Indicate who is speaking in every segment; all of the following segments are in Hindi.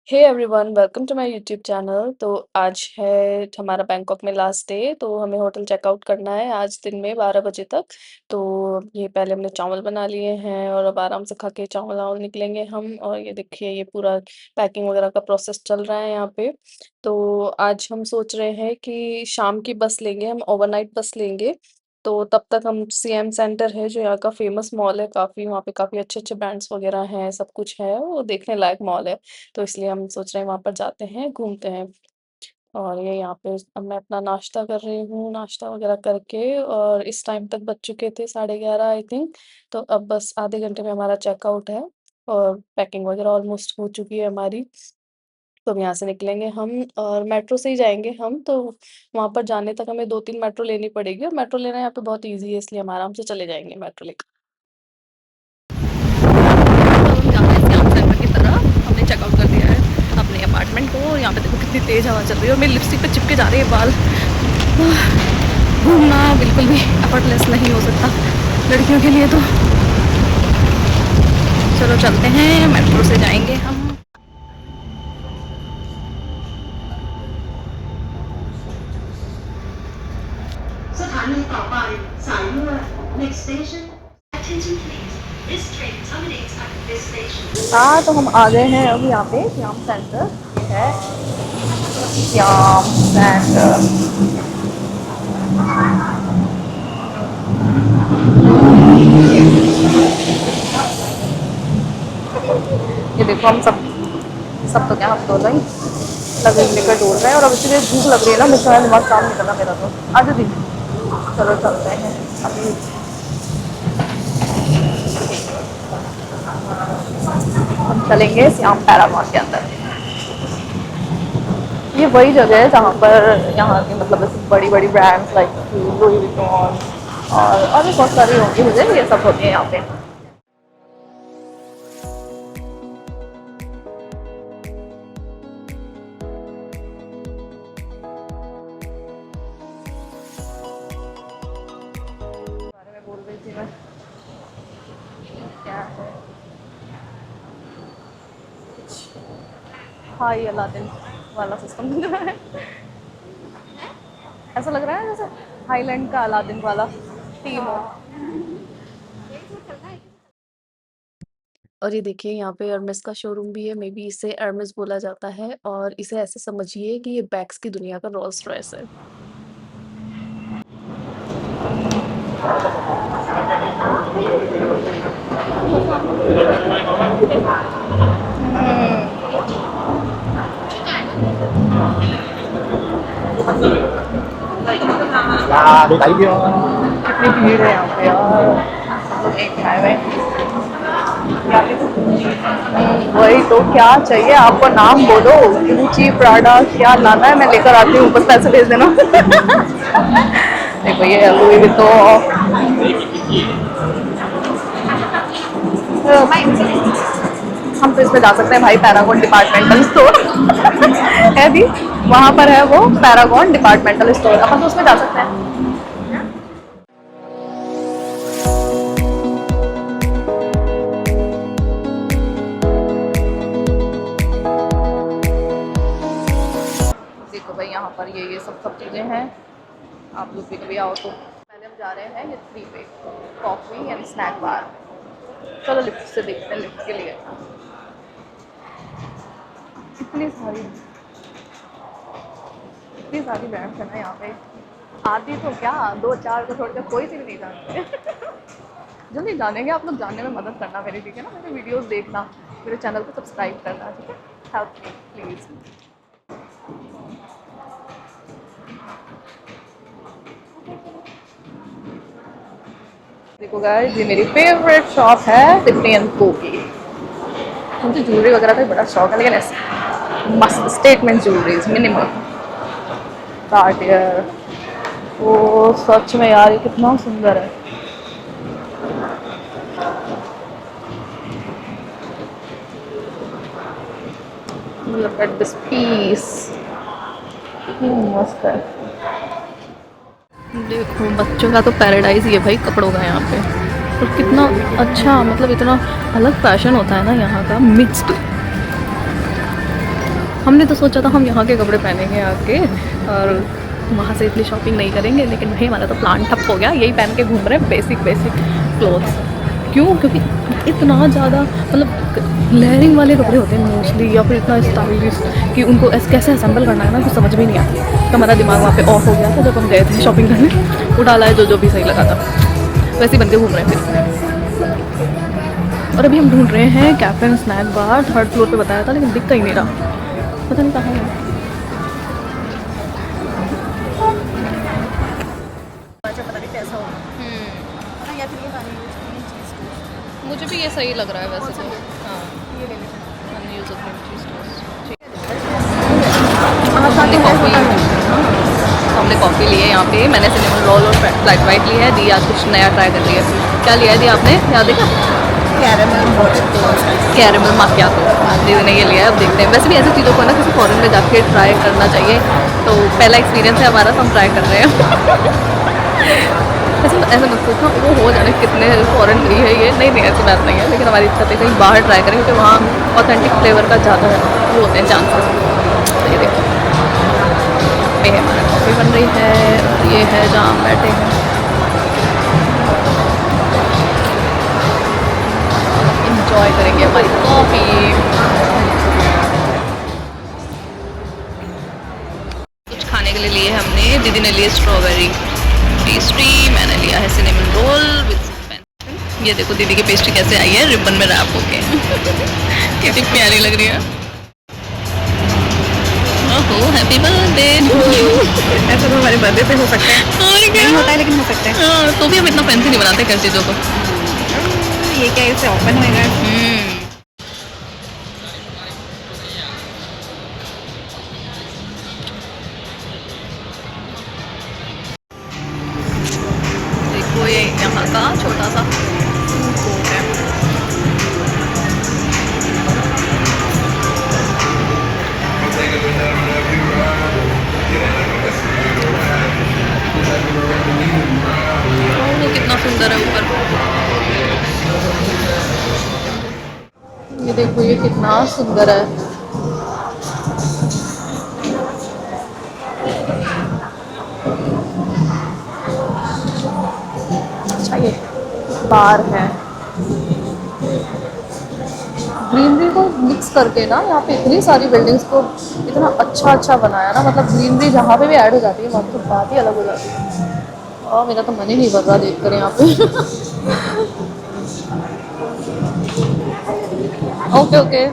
Speaker 1: Hey everyone welcome to my YouTube channel. तो आज है हमारा बैंकॉक में लास्ट डे, तो हमें होटल चेकआउट करना है आज दिन में 12 बजे तक। तो ये पहले हमने चावल बना लिए हैं और अब आराम से खा के चावल-वावल निकलेंगे हम। और ये देखिए ये पूरा पैकिंग वगैरह का प्रोसेस चल रहा है यहाँ पे। तो आज हम सोच रहे हैं कि शाम की बस लेंगे, हम ओवरनाइट बस लेंगे। तो तब तक हम सीएम सेंटर है जो यहाँ का फेमस मॉल है, काफ़ी वहाँ पे काफ़ी अच्छे-अच्छे ब्रांड्स वगैरह हैं, सब कुछ है, वो देखने लायक मॉल है। तो इसलिए हम सोच रहे हैं वहाँ पर जाते हैं, घूमते हैं। और ये यहाँ पे अब मैं अपना नाश्ता कर रही हूँ, नाश्ता वग़ैरह करके और इस टाइम तक बज चुके थे 11:30 आई थिंक। तो अब बस आधे घंटे में हमारा चेकआउट है और पैकिंग वग़ैरह ऑलमोस्ट हो चुकी है हमारी। तो अब यहाँ से निकलेंगे हम और मेट्रो से ही जाएँगे हम, तो वहाँ पर जाने तक हमें 2-3 मेट्रो लेनी पड़ेगी और मेट्रो लेना यहाँ पे बहुत ईज़ी है, इसलिए हम आराम से चले जाएँगे मेट्रो लेकर। हम जा रहे हैं श्याम सेंटर की तरफ। हमने चेकआउट कर दिया है अपने अपार्टमेंट को। और यहाँ पे देखो कितनी तेज़ हवा चल रही है और मेरी लिपस्टिक पे चिपके जा रहे हैं बाल। घूमना बिल्कुल भी एफर्टलेस नहीं हो सकता लड़कियों के लिए। तो चलो चलते हैं, मेट्रो से जाएंगे हम। हाँ, तो हम आ गए हैं अब यहाँ पे श्याम सेंटर। ये है श्याम सेंटर। ये देखो हम सब तो क्या, हम दोनों ही लगेज लेकर डोल रहे हैं और अब इसीलिए भूख लग रही है ना, मुझे सारा दिमाग काम नहीं करना मेरा। तो आज दी चलो चलते हैं अभी। हम चलेंगे श्याम पैरागॉन के अंदर। ये वही जगह है जहाँ पर यहाँ की मतलब ऐसी बड़ी बड़ी ब्रांड्स लाइक लुई विटॉन और भी बहुत सारी होंगी, मुझे ये सब होती है यहाँ पे। बारे में बोल रही थी मैं, क्या है हाई अलादीन वाला सिस्टम लग रहा है। ऐसा लग रहा है जैसे हाईलैंड का अलादीन वाला थीम हो। और ये देखिए यहाँ पे हर्मेस का शोरूम भी है, मे बी इसे हर्मेस बोला जाता है और इसे ऐसे समझिए कि ये बैग्स की दुनिया का रोल्स रॉयस है। कितनी भीड़ है यहाँ पे यार, सब लोग एक खाए हुए। वही तो, क्या चाहिए आपको, नाम बोलो, गुची प्राडा क्या लाना है मैं लेकर आती हूँ, बस पैसे भेज देना। देखो ये लुई विटॉन। हम तो इसमें जा सकते हैं भाई, पैरागॉन डिपार्टमेंटल स्टोर है भी वहाँ पर है, वो पैरागॉन डिपार्टमेंटल स्टोर, अपन तो उसमें जा सकते हैं। देखो भाई यहाँ पर ये सब चीज़ें हैं, आप लोग भी कभी आओ तो। पहले हम जा रहे हैं ये 3 पे कॉफ़ी एंड स्नैक बार। चलो लिफ्ट से देखते हैं, लिफ्ट के लिए इतनी सारी ब्रांड्स है ना यहाँ पे। आती तो क्या 2-4 को छोड़कर कोई सी भी नहीं जानते। जल्दी जानेंगे, आप लोग जानने में मदद करना मेरी, ठीक है ना, मेरे वीडियोस देखना, मेरे चैनल को सब्सक्राइब करना, ठीक है, हेल्प मी प्लीज़। देखो गाइस, ये मेरी फेवरेट शॉप है टिफनी एंड को की। मुझे ज्वेलरी वगैरह का बड़ा शौक है, लेकिन ऐसे मस्त स्टेटमेंट ज्वेलरीज मिनिमम कार्टियर। वो सच में यार ये कितना सुंदर है। लुक एट दिस पीस, मस्त है। देखो बच्चों का तो पैराडाइज ही है भाई कपड़ों का यहाँ पे। और कितना अच्छा, मतलब इतना अलग फैशन होता है ना यहाँ का, मिक्स्ड। हमने तो सोचा था हम यहाँ के कपड़े पहनेंगे आके और वहाँ से इतनी शॉपिंग नहीं करेंगे, लेकिन भाई हमारा तो प्लान ठप हो गया, यही पहन के घूम रहे हैं बेसिक क्लोथ्स। क्यों? क्योंकि इतना ज़्यादा मतलब लेयरिंग वाले कपड़े होते हैं मोस्टली, या फिर इतना स्टाइलिश कि उनको कैसे असेंबल करना है ना, कुछ समझ में नहीं आता। तो हमारा दिमाग वहाँ पे ऑफ हो गया था जब हम गए थे शॉपिंग करने। उठा लाए जो भी सही लगा था, वैसे ही बन के घूम रहे हैं फिर। और अभी हम ढूंढ रहे हैं cafe and snack bar, 3rd floor पे बताया था लेकिन दिख कहीं नहीं रहा, पता नहीं कहाँ है। पता नहीं कैसा होगा। या फिर ये मुझे भी ये सही लग रहा है वैसे तो। हाँ ये ले लेते हैं अनयूज्ड चीज़ हमने कॉफ़ी हमने कॉफ़ी ली है यहाँ पे। मैंने सिनेमन रोल और फ्लैट वाइट ली है। दी आज कुछ नया ट्राई कर लिया। क्या लिया है दी आपने, याद है क्या? कैरेमल माकियातो दीदी ने ये लिया है। अब देखते हैं, वैसे भी ऐसी चीज़ों को ना किसी फॉरेन में जाके ट्राई करना चाहिए। तो पहला एक्सपीरियंस है हमारा, तो हम ट्राई कर रहे हैं। ऐसा मत सोचना वो हो जाने कितने फॉरेन नहीं है ये, नहीं ऐसी बात नहीं है, लेकिन हमारी इच्छा थी कहीं बाहर ट्राई करें क्योंकि वहाँ ऑथेंटिक फ्लेवर का ज़्यादा वो होते हैं चांसेस। तो ये देखो ये है हमारा कॉफ़ी बन रही है, ये है जहाँ हम बैठे हैं। इंजॉय करेंगे हमारी कॉफ़ी। कुछ खाने के लिए लिए हमने, दीदी ने लिए स्ट्रॉबेरी पेस्ट्री, मैंने लिया है सिनेमन रोल विद पेन। ये देखो दीदी की पेस्ट्री कैसे आई है, रिबन में रैप होके। कितनी प्यारी लग रही है। ओहो हैप्पी बर्थडे टू यू। ऐसा तो हमारे बर्थडे पे हो सकता है, और क्या होता है लेकिन हो सकता है। हाँ तो भी हम इतना फैंसी नहीं बनाते कर चीज़ों को। ये क्या इसे ओपन होएगा। देखो ये यहाँ का छोटा सा कोर्ट है। वो कितना सुंदर है ऊपर। ये देखो ये कितना सुंदर है। अच्छा ये बार है, ग्रीनरी को मिक्स करके ना यहाँ पे इतनी सारी बिल्डिंग्स को इतना अच्छा बनाया ना, मतलब ग्रीनरी जहाँ पे भी ऐड हो जाती है वहाँ तो बात ही अलग हो जाती है। और मेरा तो मन ही नहीं भर रहा देख कर यहाँ पे। ओके ओके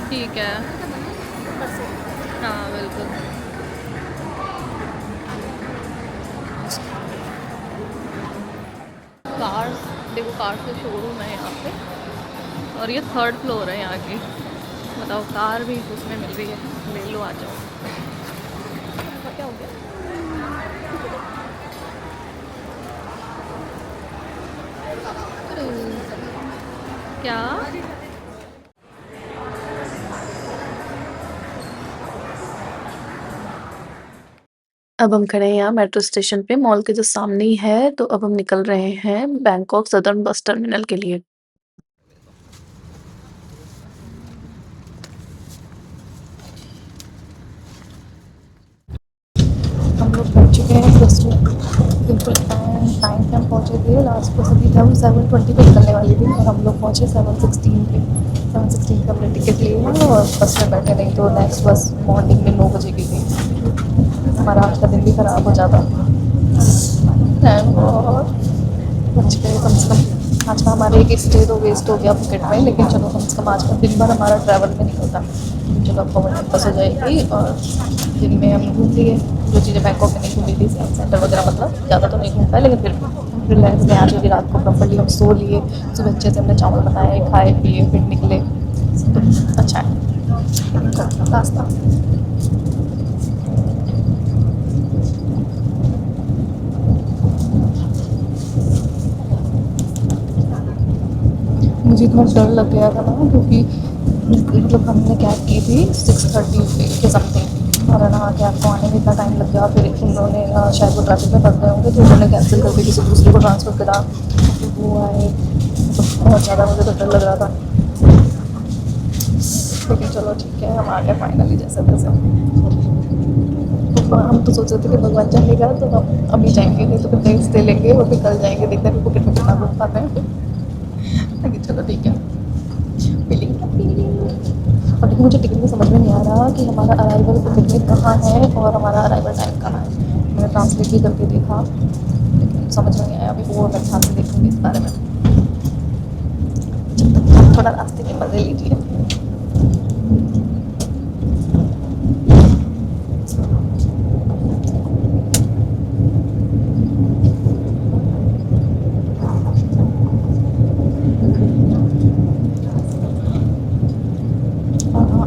Speaker 1: ठीक है। हाँ बिल्कुल। कार्स देखो, कार का शोरूम है यहाँ पे, और ये 3rd फ्लोर है यहाँ की। बताओ कार भी उसमें मिल रही है, ले लो आ जाओ। क्या हो गया? क्या? अब हम खड़े हैं यहाँ मेट्रो स्टेशन पे, मॉल के जो सामने ही है। तो अब हम निकल रहे हैं बैंकॉक सदर्न बस टर्मिनल के लिए। हम लोग पहुँच चुके हैं बस में, बिल्कुल टाइम पे हम पहुँचे थे। लास्ट बस अभी था 7:20 पे निकलने वाली थी और हम लोग पहुँचे 7:16 पे। 7:16 का हमने टिकट लिए हैं और बस में बैठे, नहीं तो नेक्स्ट बस मॉर्निंग में 9 बजे की थी। हमारा आज का दिन भी ख़राब हो जाता। और बच गए कम से कम। आज का हमारे एक स्टे तो वेस्ट हो गया फुकेट में, लेकिन चलो कम से कम आज का दिन भर हमारा ट्रैवल में निकलता। चलो अब गवर्नमेंट बस हो जाएगी और दिन में हम घूम लिए जो चीज़ें बैंकॉक में नहीं घूमी थी, सेंटर वगैरह, मतलब ज़्यादा तो नहीं घूम पाए लेकिन फिर रिलैक्स में आज होगी। रात को प्रॉपर्ली हम सो लिए, सुबह अच्छे से हमने चावल बनाए, खाए पिए, फिर निकले। तो अच्छा है रास्ता। मुझे इतना डर लग गया था ना, क्योंकि मतलब हमने कैब की थी 6:30 के समथिंग, और ना कैब को आने में इतना टाइम लग गया। फिर उन्होंने शायद वो ट्रैफिक में फंस गए होंगे, तो उन्होंने कैंसिल करके किसी दूसरे को ट्रांसफ़र करा। तो वो आए तो बहुत ज़्यादा मुझे तो डर लग रहा था। लेकिन चलो ठीक है, हम आ गए फाइनली जैसे तैसे। तो हम तो सोच रहे थे कि भगवान चाहेगा तो हम अभी जाएंगे, नहीं तो फिर नेक्स्ट डे लेंगे और फिर कल जाएंगे, देखते हैं पॉकेट में कितना घूम पाते हैं। लेकिन चलो ठीक है, फीलिंग और लेकिन मुझे टिकट में समझ में नहीं आ रहा कि हमारा अराइवल टिकट में कहाँ है और हमारा अराइवल टाइम कहाँ है। मैंने ट्रांसलेट भी करके देखा लेकिन समझ में नहीं आया। अभी वो मैं ध्यान से देखूँगी इस बारे में। जब तक आप थोड़ा रास्ते के मज़े लीजिए। हाँ,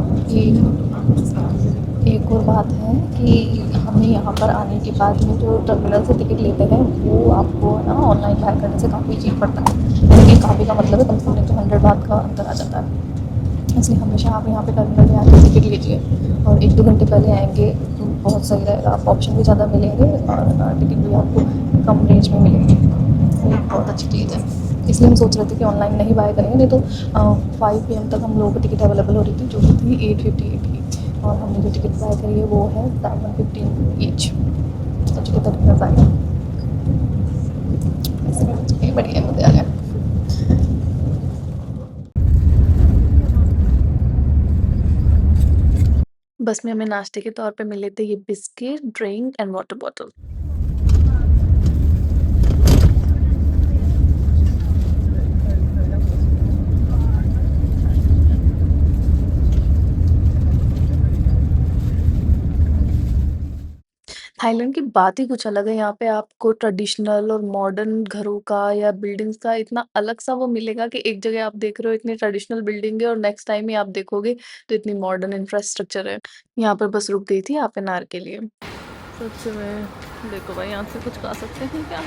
Speaker 1: एक और बात है कि हमें यहाँ पर आने के बाद में जो टर्मिनल से टिकट लेते हैं वो आपको ना ऑनलाइन बाय करने से काफ़ी चीप पड़ता है। जैसे कि काफ़ी का मतलब है कम से कम 100 बात का अंतर आ जाता है। इसलिए हमेशा आप यहाँ पे टर्मिनल में आके टिकट लीजिए और 1-2 घंटे पहले आएंगे तो बहुत सही रहेगा। आपको ऑप्शन भी ज़्यादा मिलेंगे और टिकट भी आपको कम रेंज में मिलेंगे। ये एक बहुत अच्छी चीज़ है। इसलिए हम सोच रहे थे कि ऑनलाइन नहीं बाय करेंगे, नहीं तो 5 PM तक हम लोगों को टिकट अवेलेबल हो रही थी जो कि थी 858 की, और हमने जो टिकट बाय करी है वो है 115 ईच। तो टिकट तो कितना आएगा, इसमें बढ़िया मज़े आ गया। बस में हमें नाश्ते के तौर पे मिले थे ये biscuit, drink and water bottle. Thailand की बात ही कुछ अलग है। यहाँ पे आपको ट्रेडिशनल और मॉडर्न घरों का या बिल्डिंग्स का इतना अलग-सा वो मिलेगा कि एक जगह आप देख रहे हो इतनी ट्रेडिशनल बिल्डिंग है और नेक्स्ट टाइम ही आप देखोगे तो इतनी मॉडर्न इंफ्रास्ट्रक्चर है। यहाँ पर बस रुक गई थी हाफ एन आवर के लिए। सच में देखो भाई, यहाँ से कुछ खा सकते हैं क्या?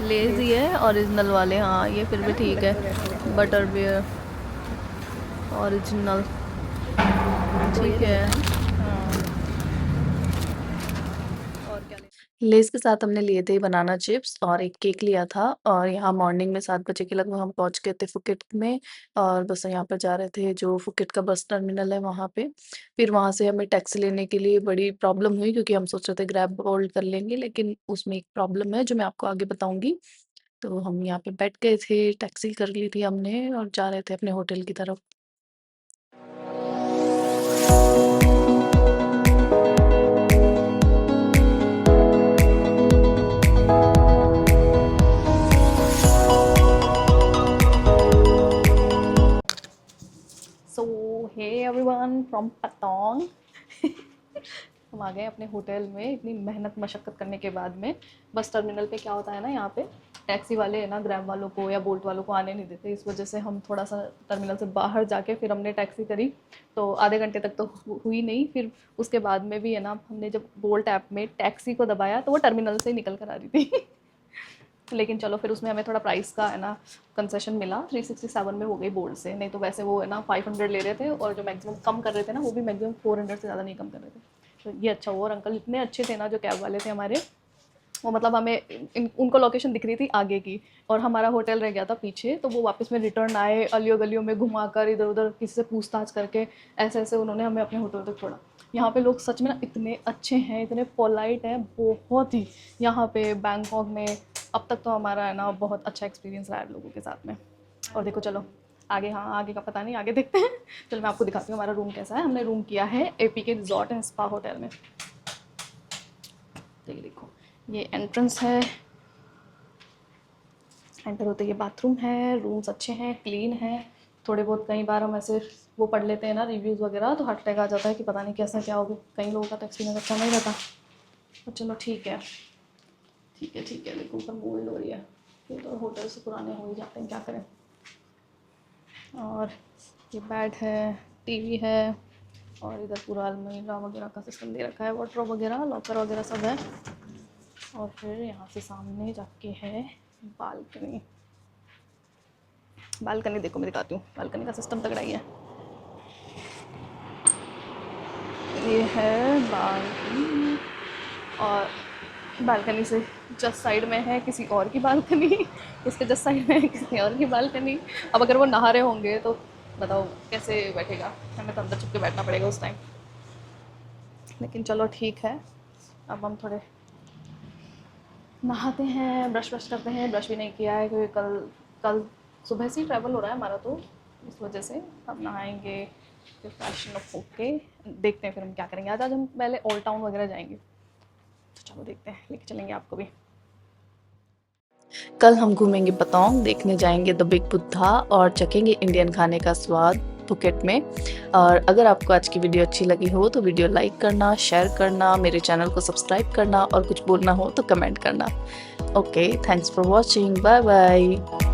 Speaker 1: लेज़ी है ओरिजिनल वाले, हाँ ये फिर भी ठीक है। बटर बियर ओरिजिनल ठीक है। लेज़ के साथ हमने लिए थे बनाना चिप्स और एक केक लिया था और यहाँ मॉर्निंग में 7 बजे के लगभग हम पहुँच गए थे फुकेट में और बस यहाँ पर जा रहे थे जो फुकेट का बस टर्मिनल है वहाँ पे। फिर वहाँ से हमें टैक्सी लेने के लिए बड़ी प्रॉब्लम हुई क्योंकि हम सोच रहे थे ग्रैब होल्ड कर लेंगे, लेकिन उसमें एक प्रॉब्लम है जो मैं आपको आगे बताऊँगी। तो हम यहाँ पे बैठ गए थे, टैक्सी कर ली थी हमने और जा रहे थे अपने होटल की तरफ। सो हे एवरीवन फ्रॉम पतोंग। हम आ गए अपने होटल में इतनी मेहनत मशक्क़त करने के बाद में। बस टर्मिनल पे क्या होता है ना, यहाँ पे टैक्सी वाले है ना ग्रैब वालों को या बोल्ट वालों को आने नहीं देते। इस वजह से हम थोड़ा सा टर्मिनल से बाहर जाके फिर हमने टैक्सी करी। तो आधे घंटे तक तो हुई नहीं, फिर उसके बाद में भी है ना हमने जब बोल्ट ऐप में टैक्सी को दबाया तो वो टर्मिनल से ही निकल कर आ रही थी। लेकिन चलो फिर उसमें हमें थोड़ा प्राइस का है ना कंसेशन मिला। 367 में हो गई बोल्ट से, नहीं तो वैसे वो है ना 500 ले रहे थे और जो मैक्सिमम कम कर रहे थे ना वो भी मैक्सिमम 400 से ज़्यादा नहीं कम कर रहे थे। तो ये अच्छा हुआ, और अंकल इतने अच्छे थे ना जो कैब वाले थे हमारे, वो मतलब हमें उनको लोकेशन दिख रही थी आगे की और हमारा होटल रह गया था पीछे। तो वो वापस में रिटर्न आए, अलियों गलियों में घुमाकर इधर उधर किसी से पूछताछ करके ऐसे ऐसे उन्होंने हमें अपने होटल तक छोड़ा। यहाँ पे लोग सच में ना इतने अच्छे हैं, इतने पोलाइट हैं बहुत ही यहाँ पे बैंकॉक में। अब तक तो हमारा है ना बहुत अच्छा एक्सपीरियंस रहा है लोगों के साथ में। और देखो चलो आगे, हाँ आगे का पता नहीं, आगे देखते हैं। चलो मैं आपको दिखाती हूँ हमारा रूम कैसा है। हमने रूम किया है APK resort and spa hotel में। तो ये देखो, ये एंट्रेंस है, एंटर होते ये बाथरूम है। रूम्स अच्छे हैं, क्लीन हैं। थोड़े बहुत कई बार हम ऐसे वो पढ़ लेते हैं ना रिव्यूज़ वगैरह, तो हार्ट अटैक आ जाता है कि पता नहीं कैसा क्या होगा। कई लोगों का तो एक्सपीरियंस अच्छा नहीं रहता। तो चलो ठीक है, ठीक है, ठीक है। देखो ऊपर मोल्ड हो रही है, ये तो होटल से पुराने हो ही जाते हैं, क्या करें। और ये बेड है, टीवी है और इधर पूरा अलमीरा वगैरह का सिस्टम दे रखा है, वार्डरोब वगैरह, लॉकर वगैरह सब है। और फिर यहाँ से सामने जाके है बालकनी। बालकनी देखो, मैं दिखाती हूँ, बालकनी का सिस्टम तगड़ा ही है। ये है बालकनी और बालकनी से जस्ट साइड में है किसी और की बालकनी, इसके जस्ट साइड में है किसी और की बालकनी। अब अगर वो नहा रहे होंगे तो बताओ कैसे बैठेगा, हमें तो अंदर छुप के बैठना पड़ेगा उस टाइम। लेकिन चलो ठीक है, अब हम थोड़े नहाते हैं, ब्रश व्रश करते हैं। ब्रश भी नहीं किया है क्योंकि कल कल सुबह से ही ट्रैवल हो रहा है हमारा, तो इस वजह से अब नहाएंगे फिर फ्रेशन अप होके देखते हैं फिर हम क्या करेंगे। आज हम पहले ओल्ड टाउन वगैरह जाएंगे, तो चलो देखते हैं, लेके चलेंगे आपको भी। कल हम घूमेंगे पतोंग, देखने जाएंगे द बिग बुद्धा और चखेंगे इंडियन खाने का स्वाद फुकेट में। और अगर आपको आज की वीडियो अच्छी लगी हो तो वीडियो लाइक करना, शेयर करना, मेरे चैनल को सब्सक्राइब करना और कुछ बोलना हो तो कमेंट करना। Okay, thanks for watching, bye bye.